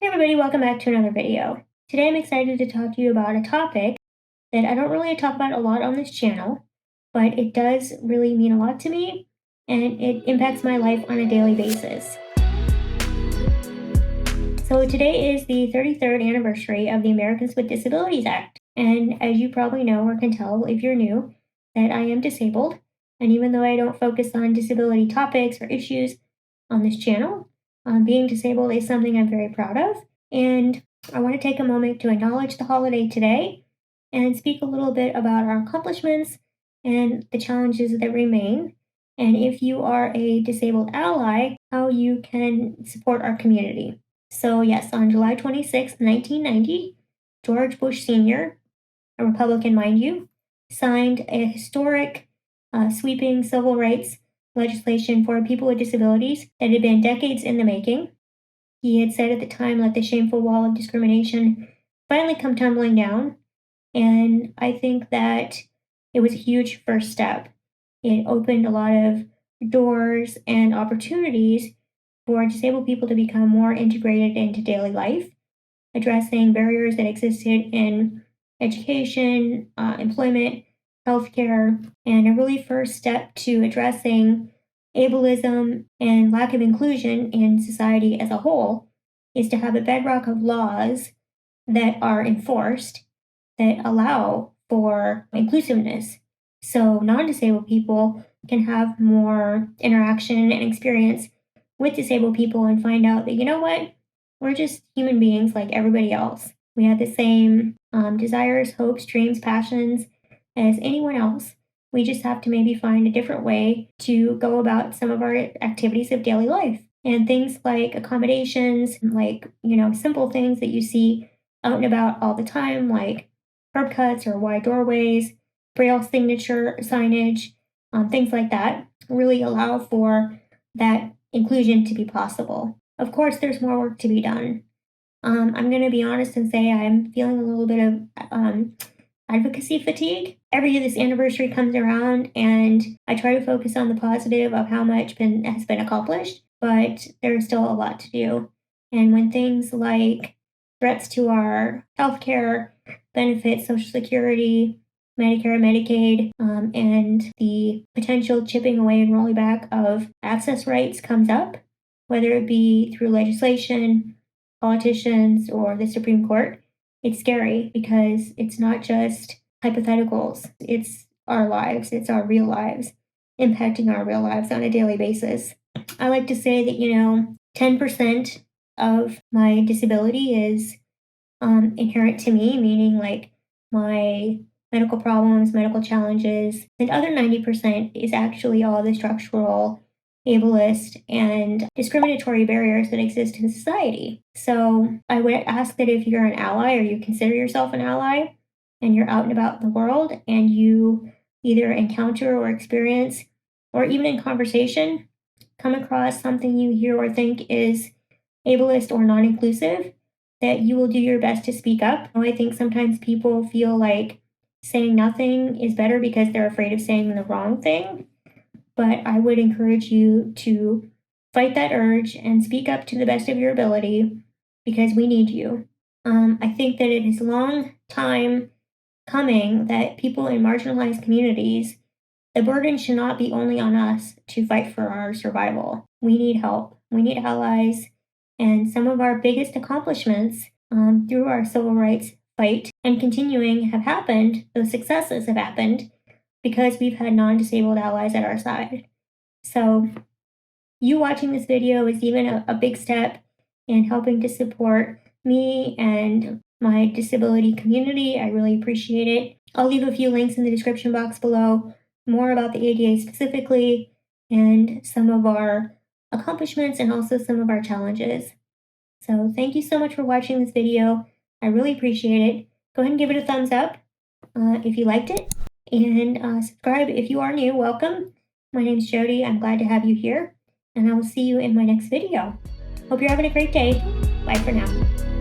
Hey everybody, welcome back to another video. Today I'm excited to talk to you about a topic that I don't really talk about a lot on this channel, but it does really mean a lot to me and it impacts my life on a daily basis. So today is the 33rd anniversary of the Americans with Disabilities Act. And as you probably know or can tell if you're new, that I am disabled. And even though I don't focus on disability topics or issues on this channel, being disabled is something I'm very proud of. And I want to take a moment to acknowledge the holiday today and speak a little bit about our accomplishments and the challenges that remain. And if you are a disabled ally, how you can support our community. So yes, on July 26, 1990, George Bush Sr., a Republican mind you, signed a historic sweeping civil rights legislation for people with disabilities that had been decades in the making. He had said at the time, let the shameful wall of discrimination finally come tumbling down. And I think that it was a huge first step. It opened a lot of doors and opportunities for disabled people to become more integrated into daily life, addressing barriers that existed in education, employment, healthcare, and a really first step to addressing ableism and lack of inclusion in society as a whole is to have a bedrock of laws that are enforced that allow for inclusiveness. So non-disabled people can have more interaction and experience with disabled people and find out that, you know what, we're just human beings like everybody else. We have the same desires, hopes, dreams, passions as anyone else. We just have to maybe find a different way to go about some of our activities of daily life. And things like accommodations, like, simple things that you see out and about all the time, like curb cuts or wide doorways, braille signature signage, things like that, really allow for that inclusion to be possible. Of course, there's more work to be done. I'm going to be honest and say I'm feeling a little bit of advocacy fatigue. Every year this anniversary comes around and I try to focus on the positive of how much has been accomplished, but there's still a lot to do. And when things like threats to our healthcare benefits, Social Security, Medicare, Medicaid, and the potential chipping away and rolling back of access rights comes up, whether it be through legislation, politicians, or the Supreme Court, it's scary because it's not just hypotheticals. It's our lives. It's our real lives, impacting our real lives on a daily basis. I like to say that, 10% of my disability is inherent to me, meaning like my medical problems, medical challenges, and other 90% is actually all the structural, ableist, and discriminatory barriers that exist in society. So I would ask that if you're an ally or you consider yourself an ally and you're out and about in the world and you either encounter or experience or even in conversation come across something you hear or think is ableist or non-inclusive, that you will do your best to speak up. I think sometimes people feel like saying nothing is better because they're afraid of saying the wrong thing. But I would encourage you to fight that urge and speak up to the best of your ability because we need you. I think that it is a long time coming that people in marginalized communities, the burden should not be only on us to fight for our survival. We need help. We need allies. And some of our biggest accomplishments through our civil rights fight and continuing have happened, those successes have happened because we've had non-disabled allies at our side. So you watching this video is even a big step in helping to support me and my disability community. I really appreciate it. I'll leave a few links in the description box below, more about the ADA specifically, and some of our accomplishments and also some of our challenges. So thank you so much for watching this video. I really appreciate it. Go ahead and give it a thumbs up if you liked it, and subscribe if you are new. Welcome. My name's Jody. I'm glad to have you here, and I will see you in my next video. Hope you're having a great day. Bye for now.